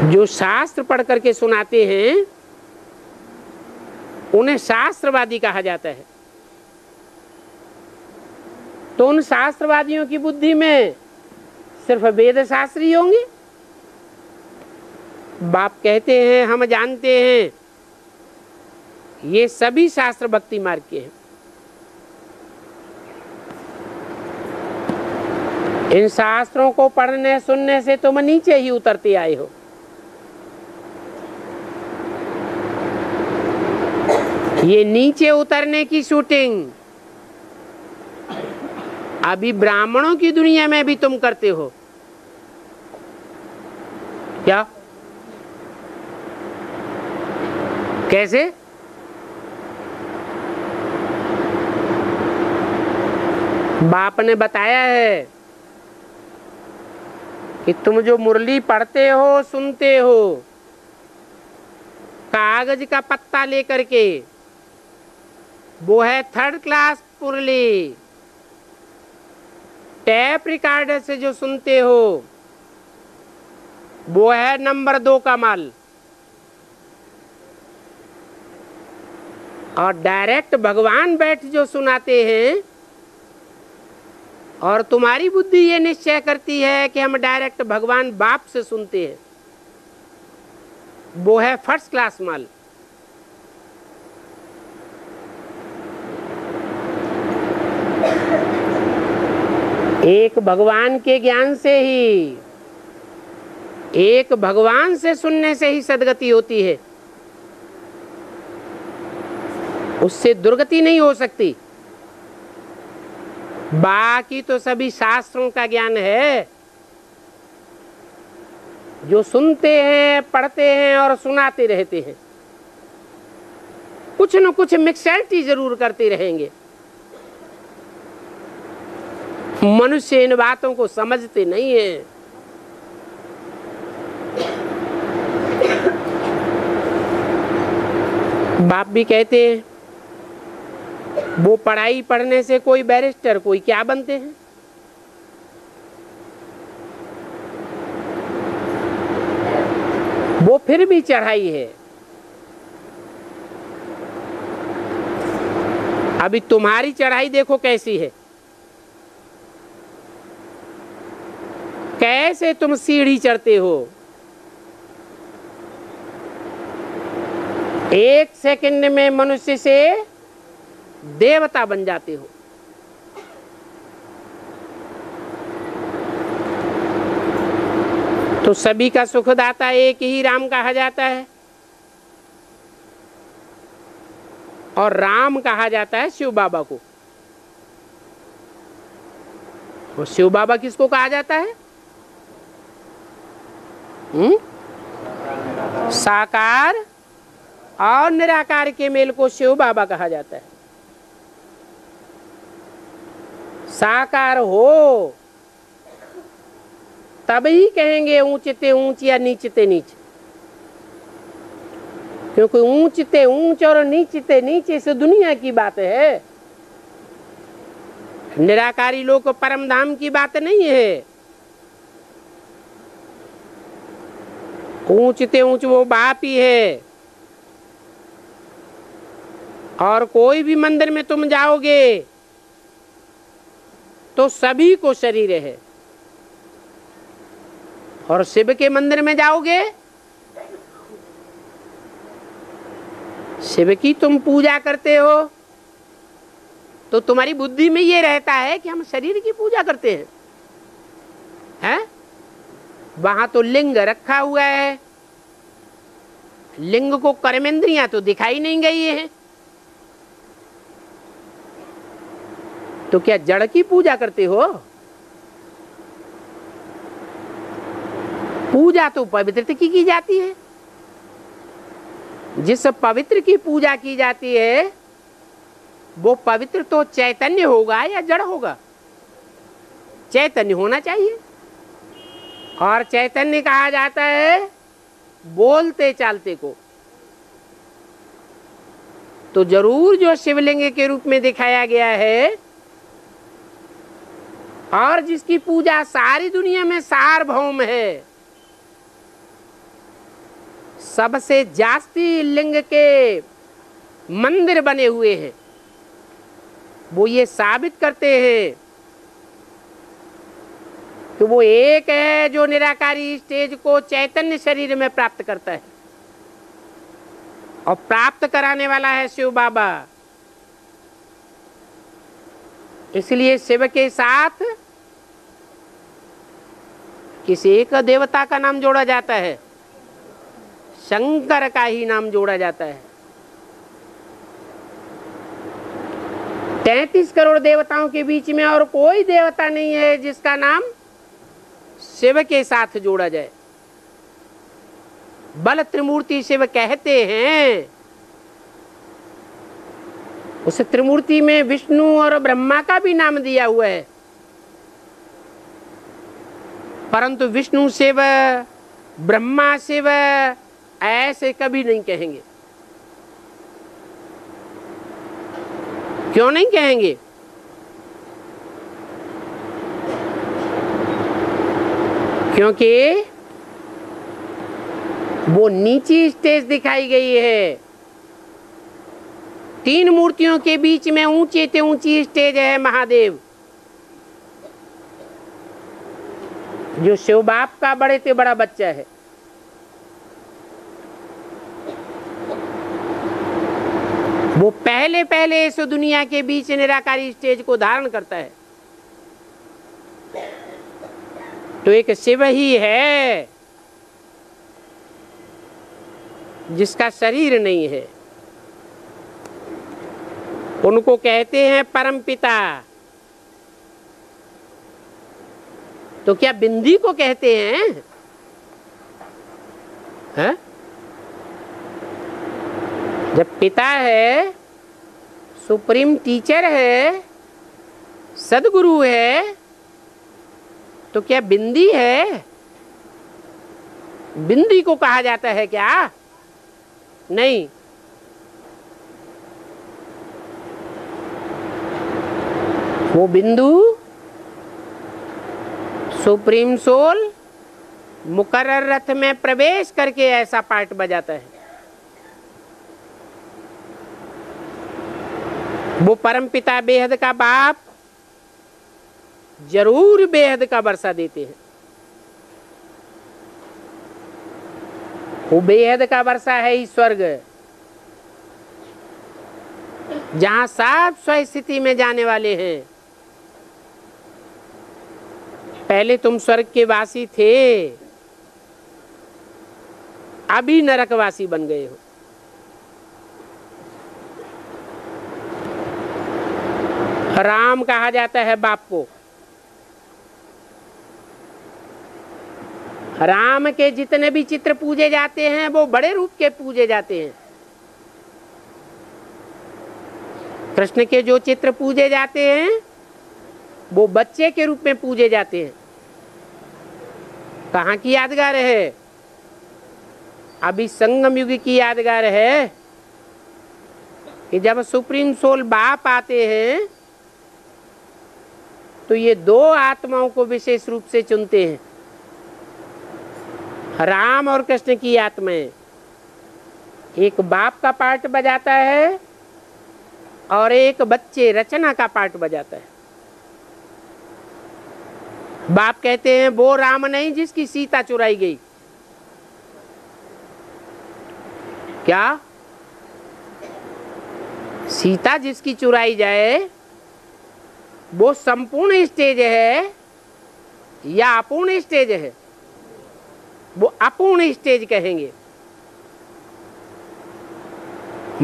जो शास्त्र पढ़ करके सुनाते हैं उन्हें शास्त्रवादी कहा जाता है। तो उन शास्त्रवादियों की बुद्धि में सिर्फ वेद शास्त्री होंगे। बाप कहते हैं हम जानते हैं ये सभी शास्त्र भक्ति मार्ग के हैं। इन शास्त्रों को पढ़ने सुनने से तुम नीचे ही उतरते आए हो। ये नीचे उतरने की शूटिंग अभी ब्राह्मणों की दुनिया में भी तुम करते हो क्या? कैसे? बाप ने बताया है कि तुम जो मुरली पढ़ते हो सुनते हो, कागज का पत्ता लेकर के, वो है 3rd क्लास मुरली। टैप रिकॉर्डर से जो सुनते हो वो है नंबर 2 का माल। और डायरेक्ट भगवान बैठ जो सुनाते हैं और तुम्हारी बुद्धि ये निश्चय करती है कि हम डायरेक्ट भगवान बाप से सुनते हैं, वो है 1st क्लास माल। एक भगवान के ज्ञान से ही, एक भगवान से सुनने से ही सदगति होती है, उससे दुर्गति नहीं हो सकती। बाकी तो सभी शास्त्रों का ज्ञान है, जो सुनते हैं, पढ़ते हैं और सुनाते रहते हैं। कुछ न कुछ मिक्सचरिटी जरूर करते रहेंगे। मनुष्य इन बातों को समझते नहीं है। बाप भी कहते हैं वो पढ़ाई पढ़ने से कोई बैरिस्टर, कोई क्या बनते हैं। वो फिर भी चढ़ाई है। अभी तुम्हारी चढ़ाई देखो कैसी है, कैसे तुम सीढ़ी चढ़ते हो। एक सेकंड में मनुष्य से देवता बन जाते हो। तो सभी का सुखदाता एक ही राम कहा जाता है, और राम कहा जाता है शिव बाबा को। और शिव बाबा किसको कहा जाता है? साकार और निराकार के मेल को शिव बाबा कहा जाता है। साकार हो तभी कहेंगे ऊंचते ऊंच या नीचते नीच, क्योंकि ऊंचते ऊंच और नीचते नीचे से दुनिया की बात है। निराकारी लोग को परम धाम की बात नहीं है। ऊंचते ऊंच वो बाप ही है। और कोई भी मंदिर में तुम जाओगे तो सभी को शरीर है, और शिव के मंदिर में जाओगे शिव की तुम पूजा करते हो तो तुम्हारी बुद्धि में ये रहता है कि हम शरीर की पूजा करते हैं? वहां तो लिंग रखा हुआ है, लिंग को कर्मेंद्रियां तो दिखाई नहीं गई है। तो क्या जड़ की पूजा करते हो? पूजा तो पवित्र की जाती है। जिस पवित्र की पूजा की जाती है वो पवित्र तो चैतन्य होगा या जड़ होगा? चैतन्य होना चाहिए। और चैतन्य कहा जाता है बोलते चालते को। तो जरूर जो शिवलिंग के रूप में दिखाया गया है और जिसकी पूजा सारी दुनिया में सार्वभौम है, सबसे जास्ती लिंग के मंदिर बने हुए हैं, वो ये साबित करते हैं कि वो एक है जो निराकारी स्टेज को चैतन्य शरीर में प्राप्त करता है, और प्राप्त कराने वाला है शिव बाबा। इसलिए शिव के साथ किसी एक देवता का नाम जोड़ा जाता है, शंकर का ही नाम जोड़ा जाता है। 33 करोड़ देवताओं के बीच में और कोई देवता नहीं है जिसका नाम शिव के साथ जोड़ा जाए। बल त्रिमूर्ति शिव कहते हैं। उस त्रिमूर्ति में विष्णु और ब्रह्मा का भी नाम दिया हुआ है, परंतु विष्णु शिव ब्रह्मा शिव ऐसे कभी नहीं कहेंगे। क्यों नहीं कहेंगे? क्योंकि वो नीची स्टेज दिखाई गई है। 3 मूर्तियों के बीच में ऊंचे से ऊंची स्टेज है महादेव, जो शिव बाप का बड़े से बड़ा बच्चा है। वो पहले इस दुनिया के बीच निराकारी स्टेज को धारण करता है। तो एक शिव ही है जिसका शरीर नहीं है। उनको कहते हैं परम पिता। तो क्या बिंदी को कहते हैं? है? जब पिता है, सुप्रीम टीचर है, सदगुरु है, तो क्या बिंदी है? बिंदी को कहा जाता है क्या? नहीं। वो बिंदु सुप्रीम सोल मुकर्रर रथ में प्रवेश करके ऐसा पार्ट बजाता है। वो परमपिता बेहद का बाप जरूर बेहद का वर्षा देते हैं। वो बेहद का वर्षा है ही स्वर्ग। जहां सब स्वस्थिति में जाने वाले हैं। पहले तुम स्वर्ग के वासी थे, अभी नरकवासी बन गए हो। राम कहा जाता है बाप को। राम के जितने भी चित्र पूजे जाते हैं वो बड़े रूप के पूजे जाते हैं। कृष्ण के जो चित्र पूजे जाते हैं वो बच्चे के रूप में पूजे जाते हैं। कहाँ की यादगार है? अभी संगम युग की यादगार है कि जब सुप्रीम सोल बाप आते हैं तो ये दो आत्माओं को विशेष रूप से चुनते हैं, राम और कृष्ण की आत्माएं। एक बाप का पार्ट बजाता है और एक बच्चे रचना का पार्ट बजाता है। बाप कहते हैं वो राम नहीं जिसकी सीता चुराई गई। क्या? सीता जिसकी चुराई जाए वो संपूर्ण स्टेज है या अपूर्ण स्टेज है? वो अपूर्ण स्टेज कहेंगे।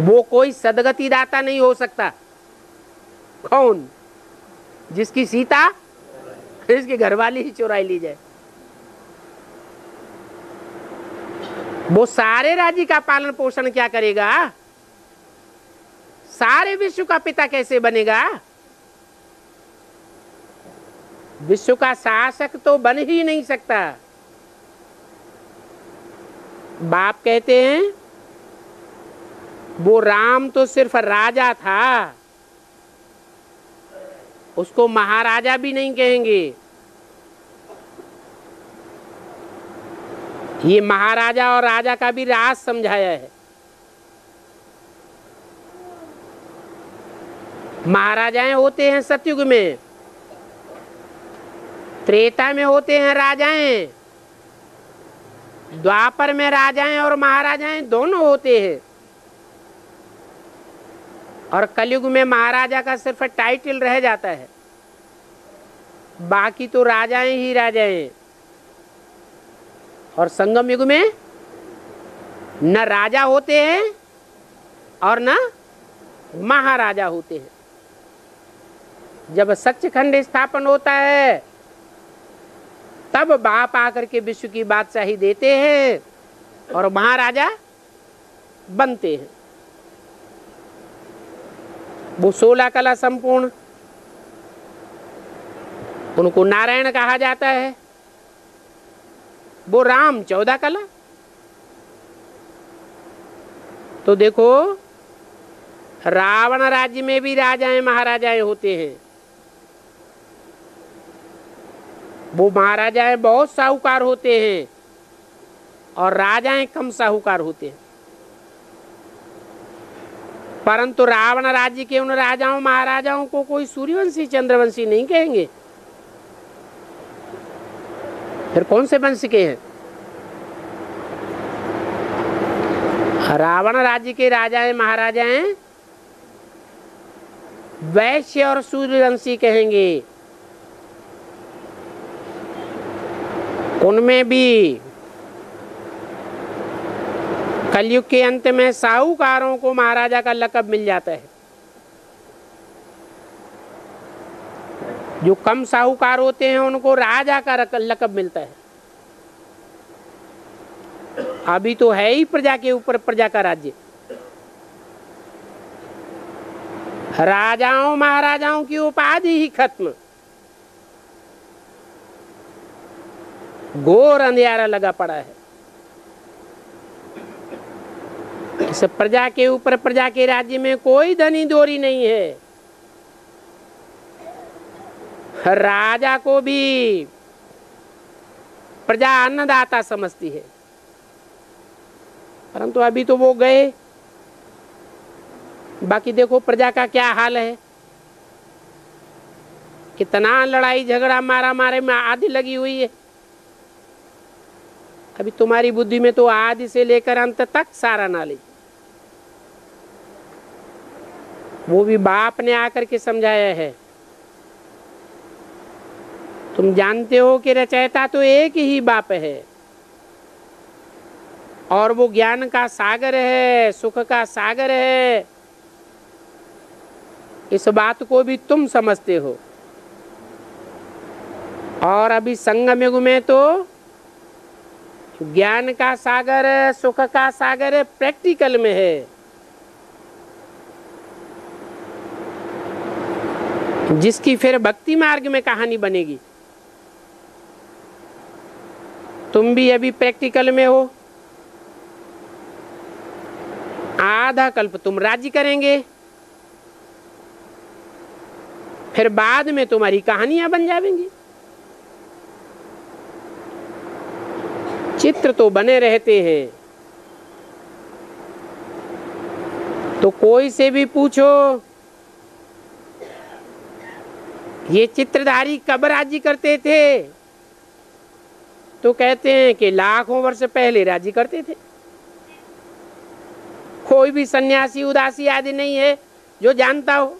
वो कोई सदगति दाता नहीं हो सकता। कौन? जिसकी सीता इसके घरवाली ही चुराई ली जाए। वो सारे राज्य का पालन पोषण क्या करेगा? सारे विश्व का पिता कैसे बनेगा? विश्व का शासक तो बन ही नहीं सकता। बाप कहते हैं वो राम तो सिर्फ राजा था, उसको महाराजा भी नहीं कहेंगे। ये महाराजा और राजा का भी राज समझाया है। महाराजाएं होते हैं सतयुग में, त्रेता में होते हैं राजाएं, द्वापर में राजाएं और महाराजाएं दोनों होते हैं, और कलयुग में महाराजा का सिर्फ टाइटल रह जाता है, बाकी तो राजाएं ही राजाएं। और संगम युग में न राजा होते हैं और न महाराजा होते हैं। जब सच्चखंड स्थापन होता है तब बाप आकर के विश्व की बादशाही देते हैं और महाराजा बनते हैं। वो 16 कला संपूर्ण, उनको नारायण कहा जाता है। वो राम 14 कला। तो देखो रावण राज्य में भी राजाएं महाराजाएं होते हैं। वो महाराजाएं बहुत साहूकार होते हैं और राजाएं कम साहूकार होते हैं। परंतु रावण राज्य के उन राजाओं महाराजाओं को कोई सूर्यवंशी चंद्रवंशी नहीं कहेंगे। फिर कौन से वंश के हैं? रावण राज्य के राजाएं महाराजाएं वैश्य और सूर्यवंशी कहेंगे। उनमें भी कलयुग के अंत में साहूकारों को महाराजा का लक़ब मिल जाता है। जो कम साहूकार होते हैं उनको राजा का लक़ब मिलता है। अभी तो है ही प्रजा के ऊपर प्रजा का राज्य। राजाओं महाराजाओं की उपाधि ही खत्म। घोर अंधियारा लगा पड़ा है। इस प्रजा के ऊपर प्रजा के राज्य में कोई धनी दोरी नहीं है। राजा को भी प्रजा अन्नदाता समझती है, परंतु अभी तो वो गए। बाकी देखो प्रजा का क्या हाल है। कितना लड़ाई झगड़ा मारा मारे में आदि लगी हुई है। अभी तुम्हारी बुद्धि में तो आदि से लेकर अंत तक सारा नॉलेज। वो भी बाप ने आकर के समझाया है। तुम जानते हो कि रचयिता तो एक ही बाप है और वो ज्ञान का सागर है, सुख का सागर है। इस बात को भी तुम समझते हो। और अभी संगम युग में तो ज्ञान का सागर, सुख का सागर प्रैक्टिकल में है, जिसकी फिर भक्ति मार्ग में कहानी बनेगी। तुम भी अभी प्रैक्टिकल में हो। आधा कल्प तुम राज्य करेंगे, फिर बाद में तुम्हारी कहानियां बन जाएंगी। चित्र तो बने रहते हैं। तो कोई से भी पूछो ये चित्रधारी कब राज्य करते थे, तो कहते हैं कि लाखों वर्ष पहले राज्य करते थे। कोई भी सन्यासी उदासी आदि नहीं है जो जानता हो।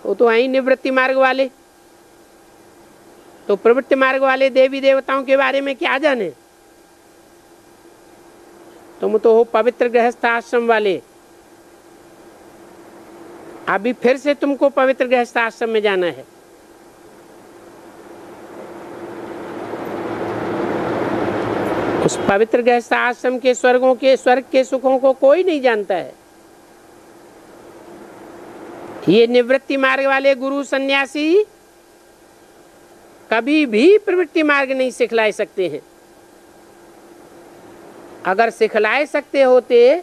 वो तो है ही निवृत्ति मार्ग वाले। तो प्रवृत्ति मार्ग वाले देवी देवताओं के बारे में क्या जाने। तुम तो हो पवित्र गृहस्थ आश्रम वाले। अभी फिर से तुमको पवित्र गृहस्थ आश्रम में जाना है। उस पवित्र गृहस्थ आश्रम के स्वर्ग के सुखों को कोई नहीं जानता है। ये निवृत्ति मार्ग वाले गुरु सन्यासी कभी भी प्रवृत्ति मार्ग नहीं सिखला सकते हैं। अगर सिखलाए सकते होते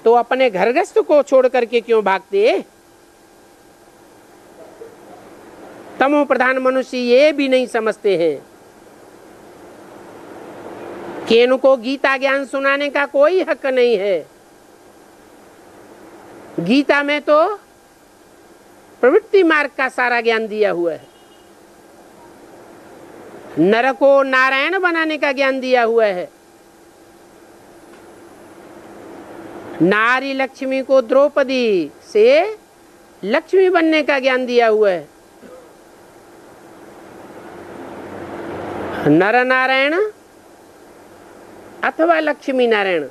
तो अपने घरगृहस्थ को छोड़ करके क्यों भागते। तमो प्रधान मनुष्य ये भी नहीं समझते हैं कि इनको गीता ज्ञान सुनाने का कोई हक नहीं है। गीता में तो प्रवृत्ति मार्ग का सारा ज्ञान दिया हुआ है। नर को नारायण बनाने का ज्ञान दिया हुआ है। नारी लक्ष्मी को द्रौपदी से लक्ष्मी बनने का ज्ञान दिया हुआ है। नर नारायण अथवा लक्ष्मी नारायण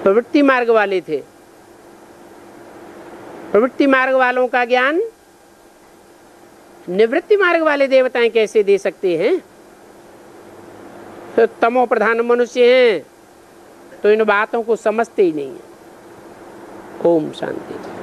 प्रवृत्ति मार्ग वाले थे। प्रवृत्ति मार्ग वालों का ज्ञान निवृत्ति मार्ग वाले देवताएं कैसे दे सकते हैं। तो तमो प्रधान मनुष्य हैं तो इन बातों को समझते ही नहीं है। ओम शांति।